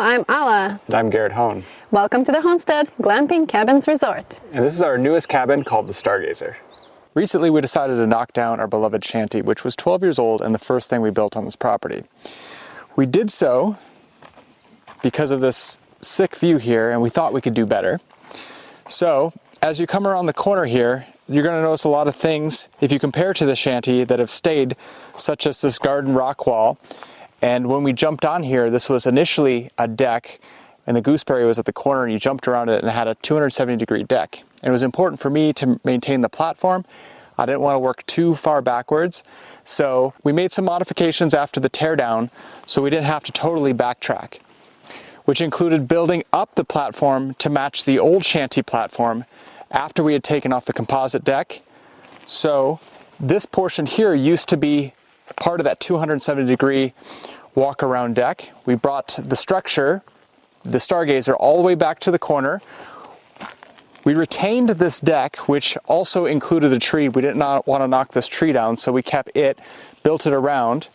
I'm Ala. And I'm Garrett Hohn. Welcome to the Hohnstead Glamping Cabins Resort. And this is our newest cabin called the Stargazer. Recently we decided to knock down our beloved shanty, which was 12 years old and the first thing we built on this property. We did so because of this sick view here, and we thought we could do better. So as you come around the corner here, you're going to notice a lot of things if you compare to the shanty that have stayed, such as this garden rock wall. And when we jumped on here, this was initially a deck, and the gooseberry was at the corner, and you jumped around it and it had a 270-degree deck. And it was important for me to maintain the platform. I didn't want to work too far backwards. So we made some modifications after the teardown so we didn't have to totally backtrack, which included building up the platform to match the old shanty platform after we had taken off the composite deck. So this portion here used to be part of that 270-degree walk-around deck. We brought the structure, the Stargazer, all the way back to the corner. We retained this deck, which also included a tree. We did not want to knock this tree down, so we kept it, built it around.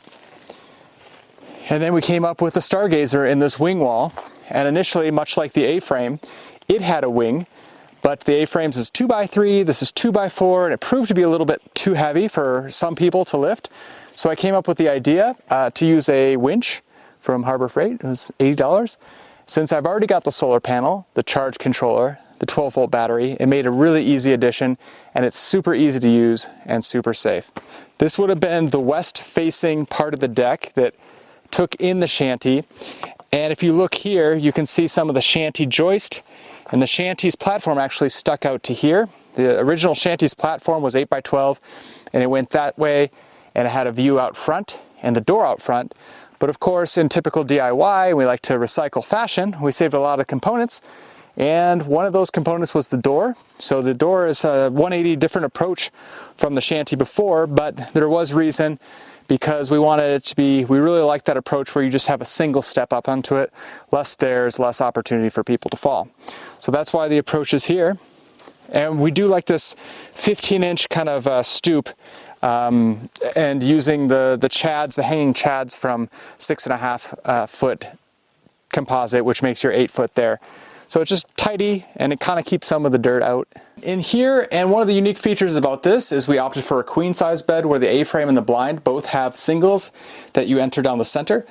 And then we came up with the Stargazer in this wing wall. And initially, much like the A-frame, it had a wing, but the A-frames is 2x3, this is 2x4, and it proved to be a little bit too heavy for some people to lift. So I came up with the idea to use a winch from Harbor Freight. It was $80. Since I've already got the solar panel, the charge controller, the 12-volt battery, it made a really easy addition, and it's super easy to use and super safe. This would have been the west-facing part of the deck that took in the shanty. And if you look here, you can see some of the shanty joist, and the shanty's platform actually stuck out to here. The original shanty's platform was 8x12, and it went that way, and it had a view out front and the door out front. But of course, in typical DIY, we like to recycle fashion. We saved a lot of components, and one of those components was the door. So the door is a 180 different approach from the shanty before, but there was reason, because we wanted it to be, we really like that approach where you just have a single step up onto it, less stairs, less opportunity for people to fall. So that's why the approach is here. And we do like this 15-inch kind of stoop, and using the chads, the hanging chads from 6.5 foot composite, which makes your 8 foot there. So it's just tidy, and it kind of keeps some of the dirt out. In here, and one of the unique features about this is we opted for a queen size bed where the A-frame and the blind both have singles that you enter down the center.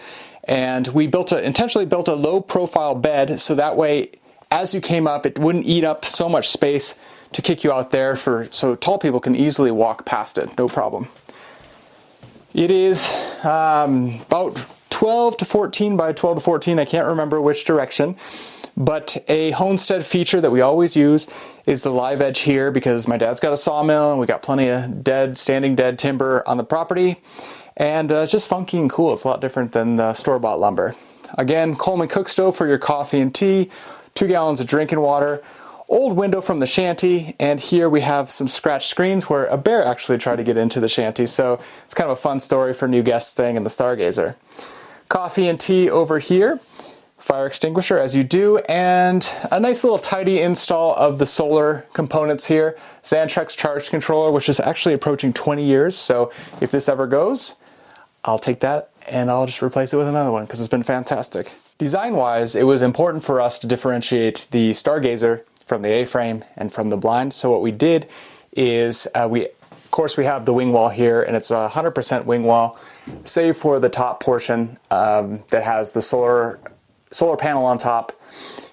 And we intentionally built a low profile bed so that way as you came up it wouldn't eat up so much space to kick you out there, so tall people can easily walk past it, no problem. It is about 12 to 14 by 12 to 14, I can't remember which direction. But a Hohnstead feature that we always use is the live edge here, because my dad's got a sawmill and we got plenty of standing dead timber on the property. And it's just funky and cool. It's a lot different than the store-bought lumber. Again, Coleman cook stove for your coffee and tea, 2 gallons of drinking water, old window from the shanty, and here we have some scratched screens where a bear actually tried to get into the shanty. So it's kind of a fun story for new guests staying in the Stargazer. Coffee and tea over here. Fire extinguisher as you do, and a nice little tidy install of the solar components here. Xantrex charge controller, which is actually approaching 20 years, so if this ever goes, I'll take that and I'll just replace it with another one because it's been fantastic. Design-wise, it was important for us to differentiate the Stargazer from the A-frame and from the blind, so what we did is of course we have the wing wall here, and it's a 100% wing wall, save for the top portion that has the solar panel on top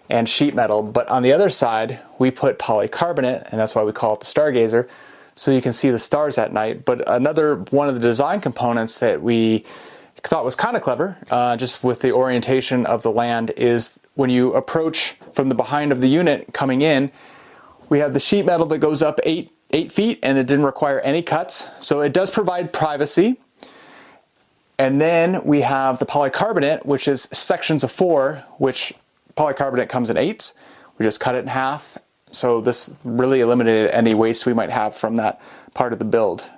and sheet metal, but on the other side we put polycarbonate, and that's why we call it the Stargazer, so you can see the stars at night. But another one of the design components that we thought was kind of clever, just with the orientation of the land, is when you approach from the behind of the unit coming in, we have the sheet metal that goes up 8 feet, and it didn't require any cuts, so it does provide privacy. And then we have the polycarbonate, which is sections of 4, which polycarbonate comes in 8s. We just cut it in half. So this really eliminated any waste we might have from that part of the build.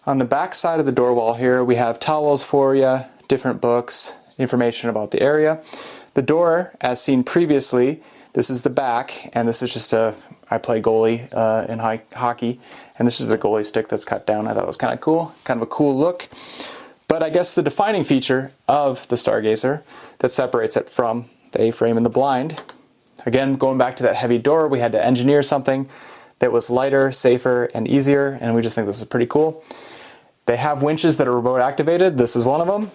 On the back side of the door wall here, we have towels for you, different books, information about the area. The door, as seen previously, this is the back, and this is just I play goalie in hockey, and this is the goalie stick that's cut down. I thought it was kind of cool, kind of a cool look. But I guess the defining feature of the Stargazer that separates it from the A-frame and the blind, again, going back to that heavy door, we had to engineer something that was lighter, safer, and easier, and we just think this is pretty cool. They have winches that are remote activated. This is one of them.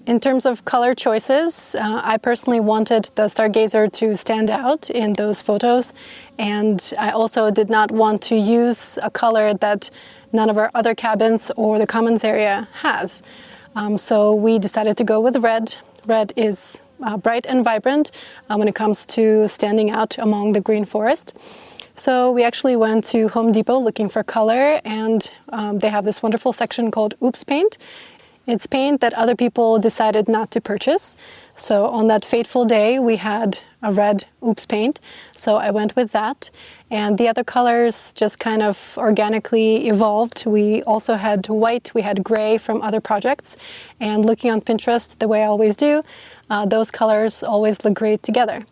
In terms of color choices, I personally wanted the Stargazer to stand out in those photos, and I also did not want to use a color that none of our other cabins or the commons area has. So we decided to go with red. Red is bright and vibrant when it comes to standing out among the green forest. So we actually went to Home Depot looking for color, and they have this wonderful section called Oops Paint. It's paint that other people decided not to purchase. So on that fateful day, we had a red Oops Paint. So I went with that. And the other colors just kind of organically evolved. We also had white, we had gray from other projects. And looking on Pinterest, the way I always do, those colors always look great together.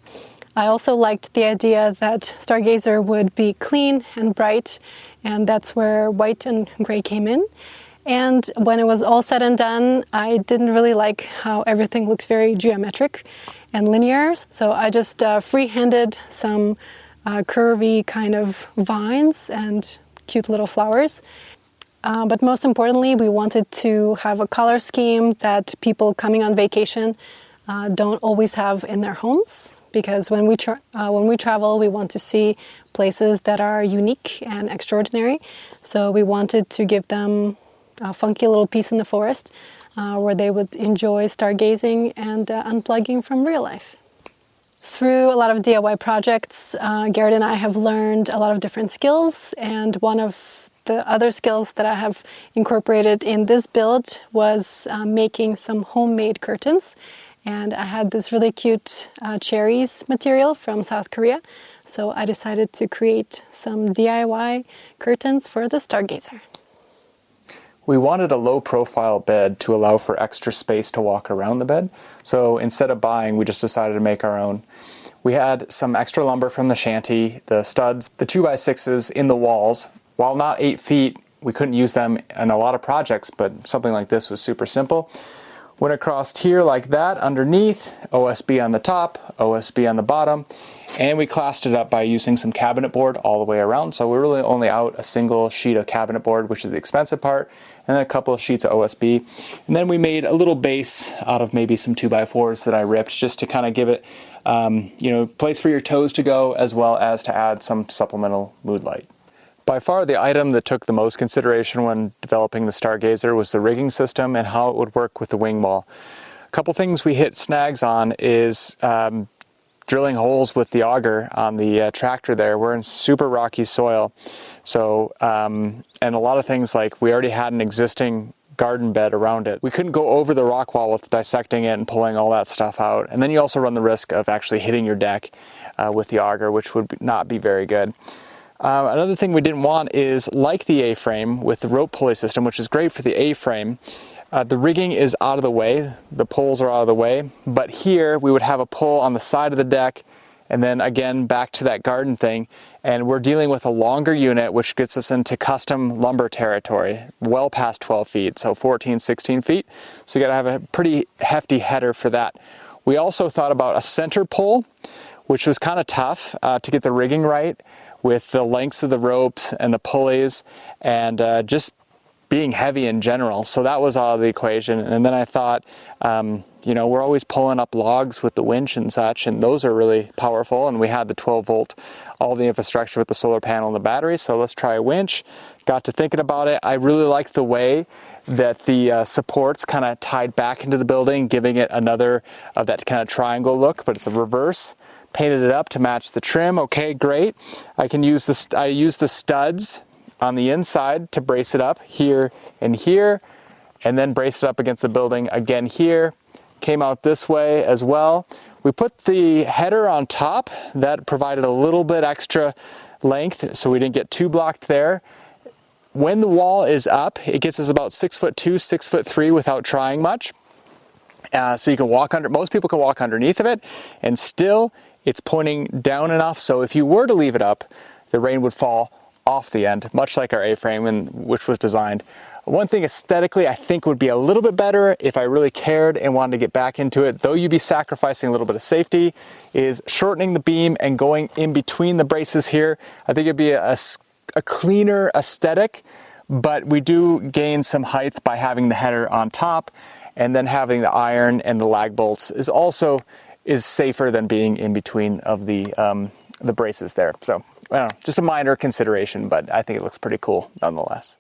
I also liked the idea that Stargazer would be clean and bright, and that's where white and gray came in. And when it was all said and done, I didn't really like how everything looked very geometric and linear. So I just free-handed some curvy kind of vines and cute little flowers. But most importantly, we wanted to have a color scheme that people coming on vacation don't always have in their homes. Because when we travel, we want to see places that are unique and extraordinary. So we wanted to give them a funky little piece in the forest where they would enjoy stargazing and unplugging from real life. Through a lot of DIY projects, Garrett and I have learned a lot of different skills, and one of the other skills that I have incorporated in this build was making some homemade curtains. And I had this really cute cherries material from South Korea, so I decided to create some DIY curtains for the Stargazer. We wanted a low-profile bed to allow for extra space to walk around the bed, so instead of buying, we just decided to make our own. We had some extra lumber from the shanty, the studs, the 2x6s in the walls. While not 8 feet, we couldn't use them in a lot of projects, but something like this was super simple. Went across here like that underneath, OSB on the top, OSB on the bottom, and we classed it up by using some cabinet board all the way around. So we're really only out a single sheet of cabinet board, which is the expensive part, and then a couple of sheets of OSB. And then we made a little base out of maybe some 2x4s that I ripped just to kind of give it, place for your toes to go, as well as to add some supplemental mood light. By far the item that took the most consideration when developing the Stargazer was the rigging system and how it would work with the wing wall. A couple things we hit snags on is drilling holes with the auger on the tractor there. We're in super rocky soil, so and a lot of things, like we already had an existing garden bed around it. We couldn't go over the rock wall with dissecting it and pulling all that stuff out, and then you also run the risk of actually hitting your deck with the auger, which would not be very good. Another thing we didn't want is, like the A-frame with the rope pulley system, which is great for the A-frame, the rigging is out of the way, the poles are out of the way, but here we would have a pole on the side of the deck, and then again back to that garden thing, and we're dealing with a longer unit, which gets us into custom lumber territory, well past 12 feet, so 14, 16 feet, so you gotta have a pretty hefty header for that. We also thought about a center pole, which was kind of tough to get the rigging right, with the lengths of the ropes and the pulleys and just being heavy in general. So that was out of the equation. And then I thought, we're always pulling up logs with the winch and such, and those are really powerful. And we had the 12 volt, all the infrastructure with the solar panel and the battery. So let's try a winch. Got to thinking about it. I really liked the way that the supports kind of tied back into the building, giving it another of that kind of triangle look, but it's a reverse. Painted it up to match the trim. Okay, great. I use the studs on the inside to brace it up here and here, and then brace it up against the building again here. Came out this way as well. We put the header on top. That provided a little bit extra length, so we didn't get too blocked there. When the wall is up, it gets us about 6'2", 6'3" without trying much. So you can walk under, most people can walk underneath of it, and still it's pointing down enough so if you were to leave it up, the rain would fall off the end, much like our A-frame, which was designed. One thing aesthetically I think would be a little bit better if I really cared and wanted to get back into it, though you'd be sacrificing a little bit of safety, is shortening the beam and going in between the braces here. I think it'd be a cleaner aesthetic, but we do gain some height by having the header on top, and then having the iron and the lag bolts is safer than being in between of the braces there. So I don't know, just a minor consideration, but I think it looks pretty cool nonetheless.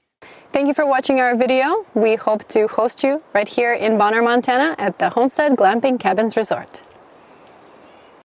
Thank you for watching our video. We hope to host you right here in Bonner, Montana at the Hohnstead Glamping Cabins Resort.